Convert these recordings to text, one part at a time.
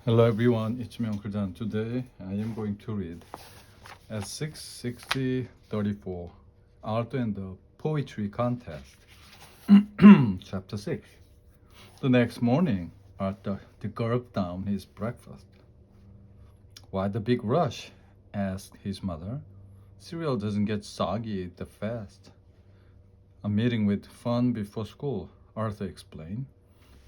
Hello everyone, it's me Uncle Dan. Today I am going to read at 6:60:34 Arthur and the Poetry Contest, Chapter 6. The next morning, Arthur gulped down his breakfast. Why the big rush? Asked his mother. Cereal doesn't get soggy that fast. A meeting with fun before school, Arthur explained.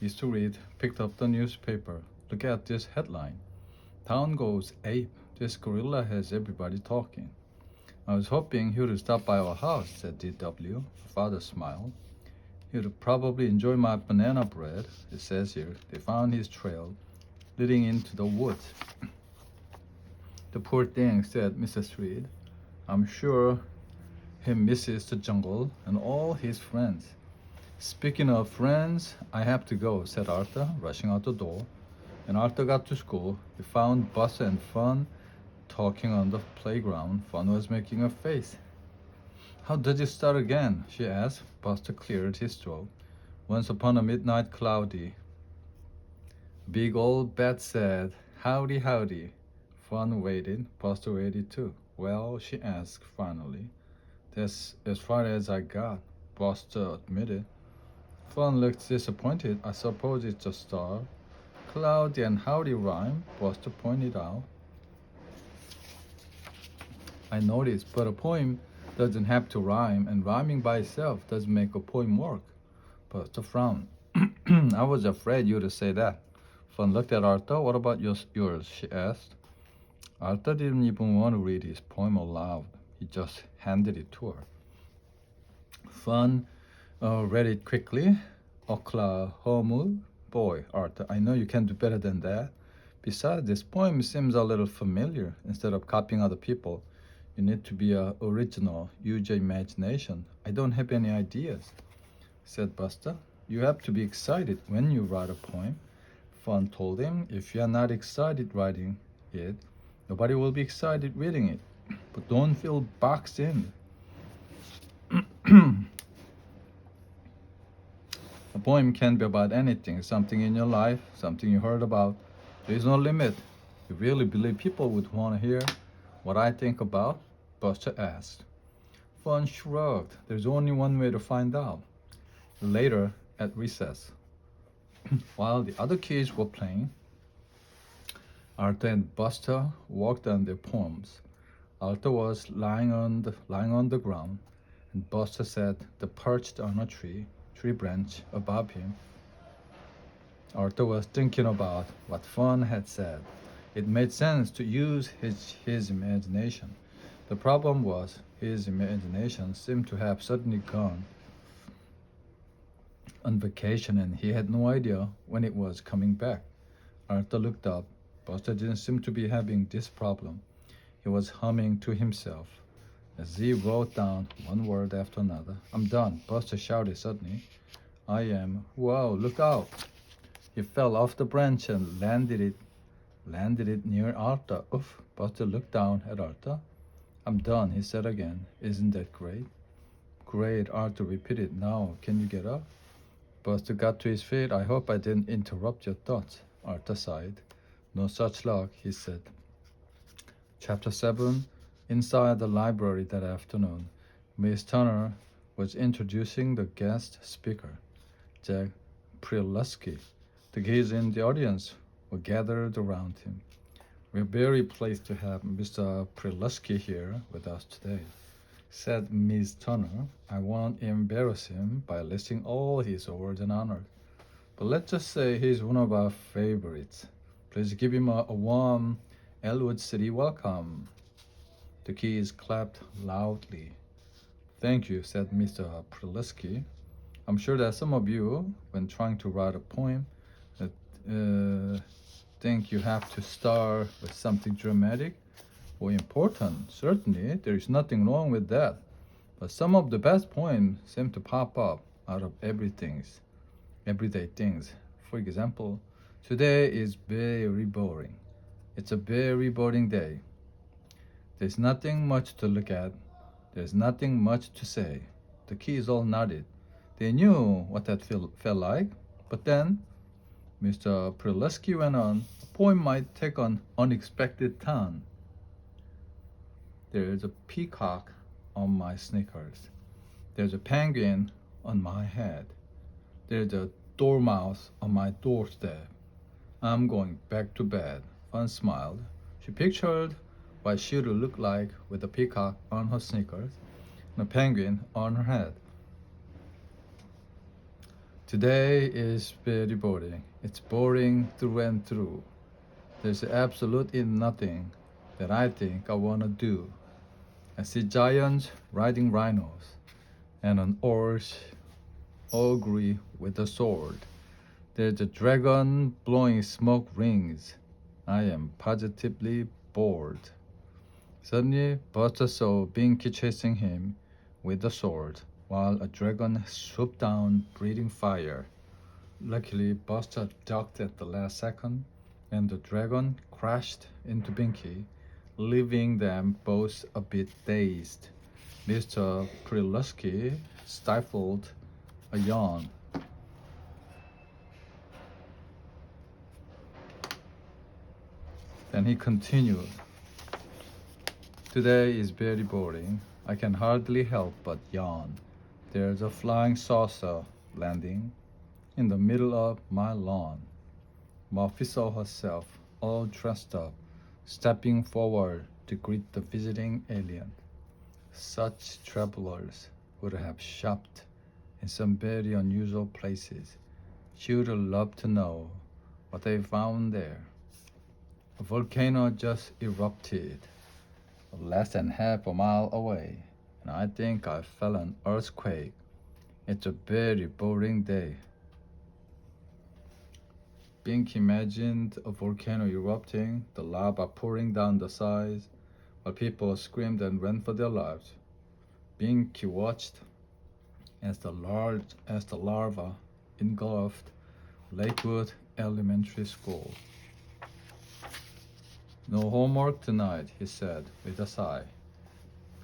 Used to read, picked up the newspaper. Look at this headline. Town goes ape. This gorilla has everybody talking. I was hoping he would stop by our house, said D.W. Father smiled. He would probably enjoy my banana bread. It says here they found his trail leading into the woods. The poor thing, said Mrs. Reed. I'm sure he misses the jungle and all his friends. Speaking of friends, I have to go, said Arthur, rushing out the door. When Arthur got to school, he found Buster and Fun talking on the playground. Fun was making a face. How does it start again? She asked. Buster cleared his throat. Once upon a midnight cloudy. Big old bat said, howdy, howdy. Fun waited. Buster waited too. Well, she asked finally. That's as far as I got, Buster admitted. Fun looked disappointed. I suppose it's a start. Cloudy and howdy rhyme, Buster pointed out. I noticed, but a poem doesn't have to rhyme, and rhyming by itself doesn't make a poem work. Buster frowned. I was afraid you'd say that. Fun looked at Arthur. What about yours? She asked. Arthur didn't even want to read his poem aloud. He just handed it to her. Fun read it quickly. Oklahoma. Boy, Arthur, I know you can do better than that. Besides, this poem seems a little familiar. Instead of copying other people, you need to be original. Use your imagination. I don't have any ideas, said Buster. You have to be excited when you write a poem. Fun told him, if you are not excited writing it, nobody will be excited reading it. But don't feel boxed in. A poem can be about anything, something in your life, something you heard about. There is no limit. You really believe people would want to hear what I think about? Buster asked. Fun shrugged. There's only one way to find out. Later, at recess, while the other kids were playing, Arthur and Buster worked on their poems. Arthur was lying on the ground, and Buster sat perched on a tree branch above him. Arthur was thinking about what Fun had said. It made sense to use his imagination. The problem was his imagination seemed to have suddenly gone on vacation and he had no idea when it was coming back. Arthur looked up. Buster didn't seem to be having this problem. He was humming to himself as he wrote down one word after another. I'm done, Buster shouted suddenly. I am. Whoa, look out! He fell off the branch and landed it near Arthur. Oof! Buster looked down at Arthur. I'm done, he said again. Isn't that great? Great, Arthur repeated. Now, can you get up? Buster got to his feet. I hope I didn't interrupt your thoughts. Arthur sighed. No such luck, he said. Chapter 7. Inside the library that afternoon, Miss Turner was introducing the guest speaker, Jack Prelusky. The kids in the audience were gathered around him. We're very pleased to have Mr. Prelusky here with us today, said Miss Turner. I won't embarrass him by listing all his awards and honors, but let's just say he's one of our favorites. Please give him a warm Elwood City welcome. The kids clapped loudly. Thank you, said Mr. Prelusky. I'm sure that some of you, when trying to write a poem, think you have to start with something dramatic or important. Certainly, there is nothing wrong with that. But some of the best poems seem to pop up out of everyday things. For example, today is very boring. It's a very boring day. There's nothing much to look at. There's nothing much to say. The kids all nodded. They knew what that felt like. But then Mr. Prelusky went on. A poem might take an unexpected turn. There's a peacock on my sneakers. There's a penguin on my head. There's a dormouse on my doorstep. I'm going back to bed. Fun smiled. She pictured what she would look like with a peacock on her sneakers and a penguin on her head. Today is very boring. It's boring through and through. There's absolutely nothing that I think I want to do. I see giants riding rhinos and an ogre with a sword. There's a dragon blowing smoke rings. I am positively bored. Suddenly, Buster saw Binky chasing him with a sword, while a dragon swooped down, breathing fire. Luckily, Buster ducked at the last second, and the dragon crashed into Binky, leaving them both a bit dazed. Mr. Prelusky stifled a yawn. Then he continued. Today is very boring. I can hardly help but yawn. There's a flying saucer landing in the middle of my lawn. Muffy saw herself all dressed up, stepping forward to greet the visiting alien. Such travelers would have shopped in some very unusual places. She would have loved to know what they found there. A volcano just erupted less than half a mile away, and I think I felt an earthquake. It's a very boring day. Bink imagined a volcano erupting, the lava pouring down the sides, while people screamed and ran for their lives. Binky watched as the lava engulfed Lakewood Elementary School. No homework tonight, he said with a sigh.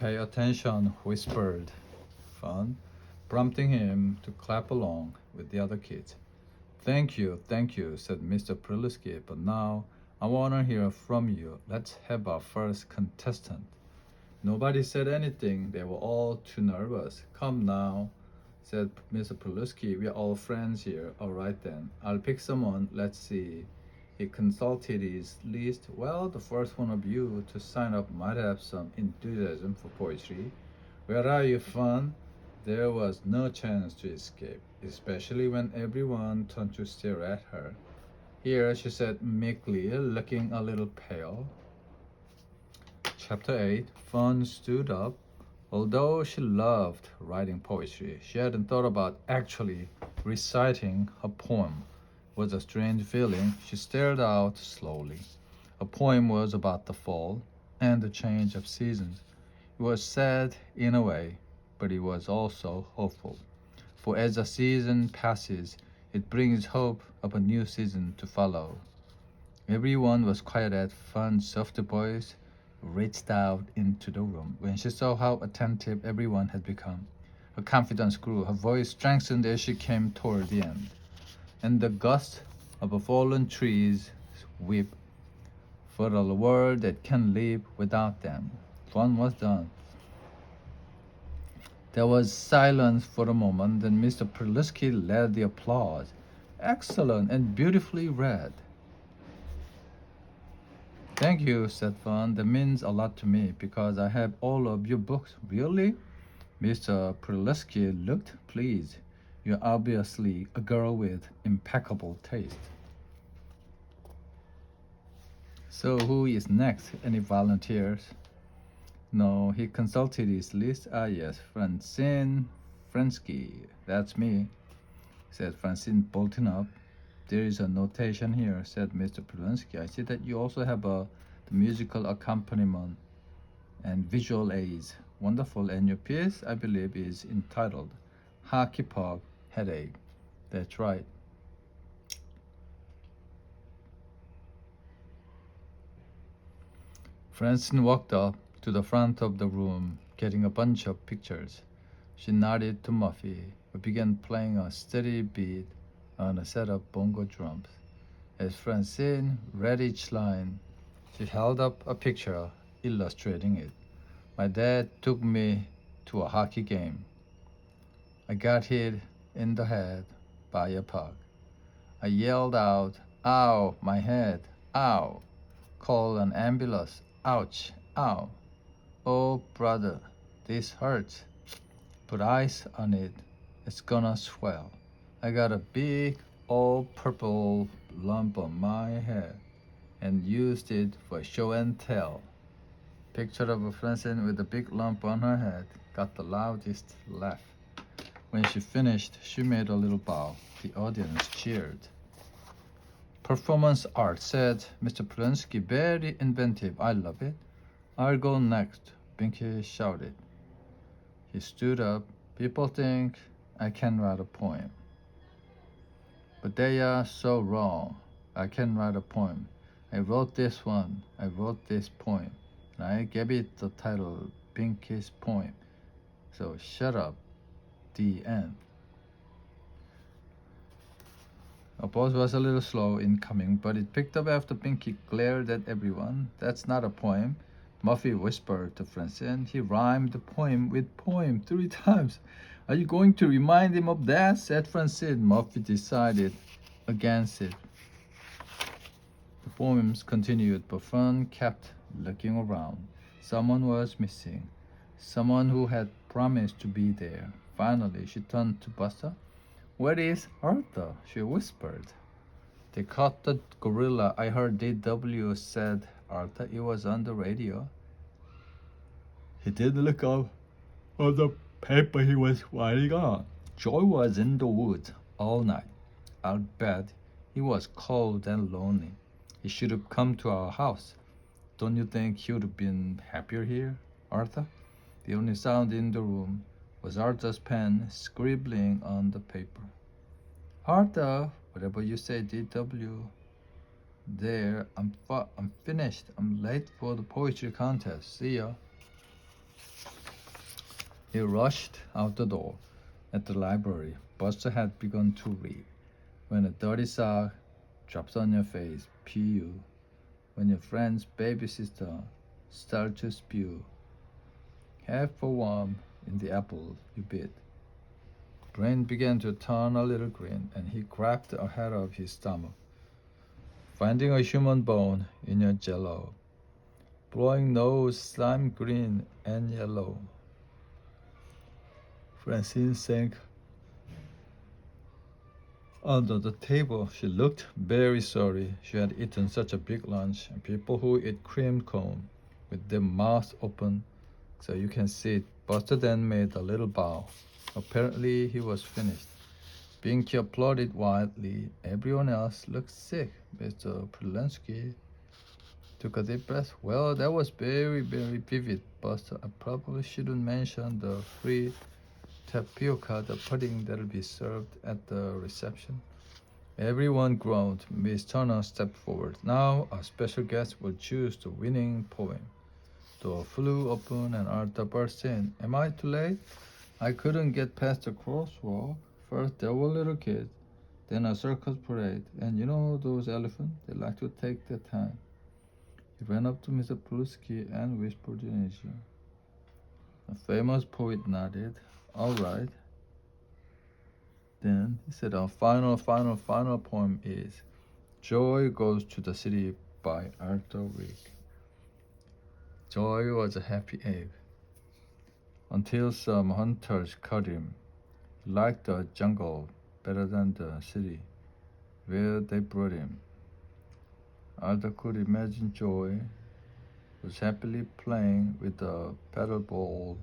Pay attention, whispered Fun, prompting him to clap along with the other kids. Thank you, said Mr. Prelusky, but now I want to hear from you. Let's have our first contestant. Nobody said anything. They were all too nervous. Come now, said Mr. Prelusky. We're all friends here. All right then. I'll pick someone. Let's see. He consulted his list. Well, the first one of you to sign up might have some enthusiasm for poetry. Where are you, Fun? There was no chance to escape, especially when everyone turned to stare at her. Here, she said meekly, looking a little pale. Chapter 8. Fun stood up. Although she loved writing poetry, she hadn't thought about actually reciting her poem. It was a strange feeling. She stared out slowly. Her poem was about the fall and the change of seasons. It was sad in a way, but it was also hopeful. For as a season passes, it brings hope of a new season to follow. Everyone was quiet at Fun's soft voice reached out into the room. When she saw how attentive everyone had become, her confidence grew. Her voice strengthened as she came toward the end. And the gust of a fallen trees weep for a world that can live without them. Fun was done. There was silence for a moment, then Mr. Prelusky led the applause. Excellent and beautifully read. Thank you, said Fun. That means a lot to me because I have all of your books. Really? Mr. Prelusky looked pleased. You're obviously a girl with impeccable taste. So who is next? Any volunteers? No, he consulted his list. Ah, yes, Francine Frensky. That's me, said Francine, bolting up. There is a notation here, said Mr. Prelusky. I see that you also have the musical accompaniment and visual aids. Wonderful. And your piece, I believe, is entitled Hockey Puck Headache. That's right. Francine walked up to the front of the room, getting a bunch of pictures. She nodded to Muffy, who began playing a steady beat on a set of bongo drums. As Francine read each line, she held up a picture illustrating it. My dad took me to a hockey game. I got hit in the head by a puck. I yelled out, "Ow, my head, ow!" Called an ambulance, "Ouch, ow!" "Oh, brother, this hurts." Put ice on it, it's gonna swell. I got a big old purple lump on my head and used it for show and tell. Picture of a Francine with a big lump on her head got the loudest laugh. When she finished, she made a little bow. The audience cheered. Performance art, said Mr. Polensky. Very inventive. I love it. I'll go next, Binky shouted. He stood up. People think I can write a poem. But they are so wrong. I can write a poem. I wrote this one. I wrote this poem. And I gave it the title Binky's Poem. So shut up. The end. A pause was a little slow in coming, but it picked up after Binky glared at everyone. That's not a poem, Muffy whispered to Francine. He rhymed the poem with poem 3 times. Are you going to remind him of that? Said Francine. Muffy decided against it. The poems continued, but Fern kept looking around. Someone was missing. Someone who had promised to be there. Finally, she turned to Buster. Where is Arthur? She whispered. They caught the gorilla. I heard DW, said Arthur. It was on the radio. He did look up on the paper he was writing on. Joy was in the woods all night. I'll bet he was cold and lonely. He should have come to our house. Don't you think he would have been happier here, Arthur? The only sound in the room was Arthur's pen scribbling on the paper. Arthur, whatever you say, DW. There, I'm finished. I'm late for the poetry contest. See ya. He rushed out the door. At the library, Buster had begun to read. When a dirty sock drops on your face, PU. When your friend's baby sister starts to spew. Half a worm in the apple you bit. Brain began to turn a little green, and he grabbed ahead of his stomach. Finding a human bone in your jello. Blowing nose, slime green and yellow. Francine sank under the table. She looked very sorry. She had eaten such a big lunch, and people who eat cream cone with their mouths open so you can see it. Buster then made a little bow. Apparently he was finished. Binky applauded wildly. Everyone else looked sick. Mr. Polensky took a deep breath. Well, that was very, very vivid, Buster. I probably shouldn't mention the free tapioca, the pudding that'll be served at the reception. Everyone groaned. Miss Turner stepped forward. Now, our special guest will choose the winning poem. Door flew open and Arthur burst in. Am I too late? I couldn't get past the crosswalk. First there were little kids, then a circus parade, and you know those elephants? They like to take their time. He ran up to Mr. Polensky and whispered in his ear. The famous poet nodded. All right. Then he said, our final poem is Joy Goes to the City by Arthur Wig. Joy was a happy ape until some hunters caught him. He liked the jungle better than the city where they brought him. Arthur could imagine Joy was happily playing with a paddle ball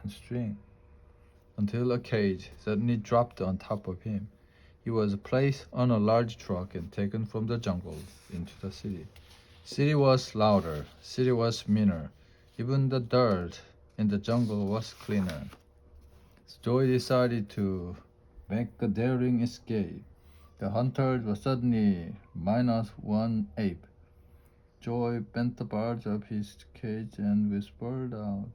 and string until a cage suddenly dropped on top of him. He was placed on a large truck and taken from the jungle into the city. City was louder, city was meaner. Even the dirt in the jungle was cleaner. Joy decided to make a daring escape. The hunters were suddenly -1 ape. Joy bent the bars of his cage and whispered out.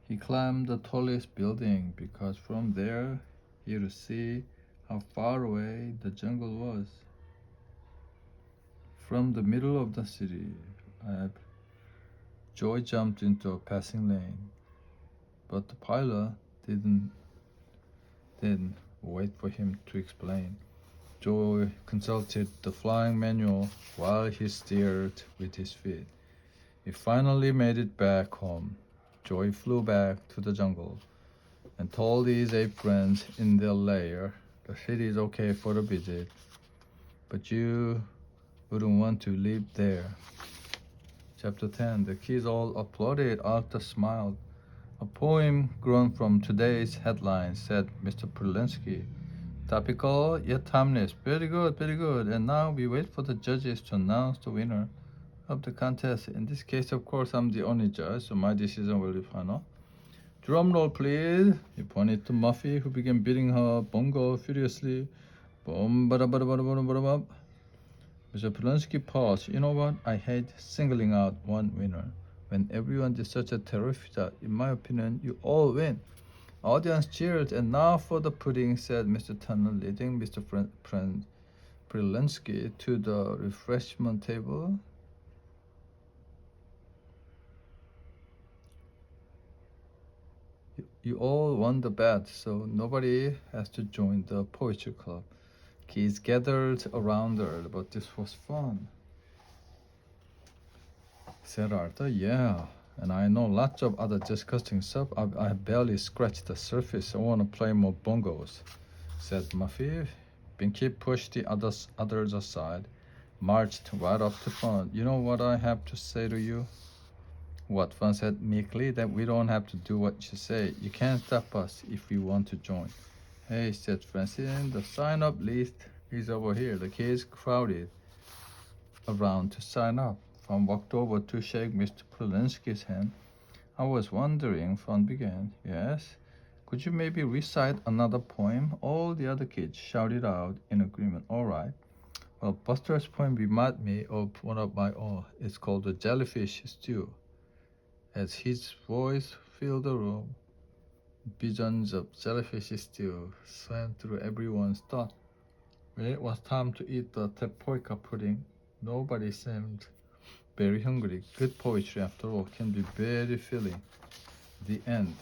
He climbed the tallest building because from there he would see how far away the jungle was from the middle of the city. Joy jumped into a passing lane, but the pilot didn't wait for him to explain. Joy consulted the flying manual while he steered with his feet. He finally made it back home. Joy flew back to the jungle and told his ape friends in their lair the city is okay for a visit, but you wouldn't want to live there. Chapter 10. The kids all applauded. Arthur smiled. A poem grown from today's headlines, said Mr. Prolinsky. Topical yet timeless. Very good, very good. And now we wait for the judges to announce the winner of the contest. In this case, of course, I'm the only judge, so my decision will be final. Drum roll, please. He pointed to Muffy, who began beating her bongo furiously. Boom, bada, bada, bada, bada, bada, bada. Mr. Polonsky paused. You know what? I hate singling out one winner. When everyone did such a terrific job, in my opinion, you all win. Audience cheered, and now for the pudding, said Mr. Turner, leading Mr. Polonsky to the refreshment table. You all won the bet, so nobody has to join the poetry club. Kids gathered around her, but this was fun, said Arthur. Yeah, and I know lots of other disgusting stuff. I barely scratched the surface. I want to play more bongos, said Muffy. Binky pushed the others aside, marched right up to front. You know what I have to say to you? What? Fun said meekly. That we don't have to do what you say. You can't stop us if we want to join. Hey, said Francine, the sign-up list is over here. The kids crowded around to sign up. Fun walked over to shake Mr. Polinsky's hand. I was wondering, Fun began. Yes? Could you maybe recite another poem? All the other kids shouted out in agreement. All right. Well, Buster's poem reminded me of one of my own. It's called The Jellyfish Stew. As his voice filled the room, visions of jellyfish stew swam through everyone's thought. When it was time to eat the tapioca pudding, nobody seemed very hungry. Good poetry, after all, can be very filling. The end.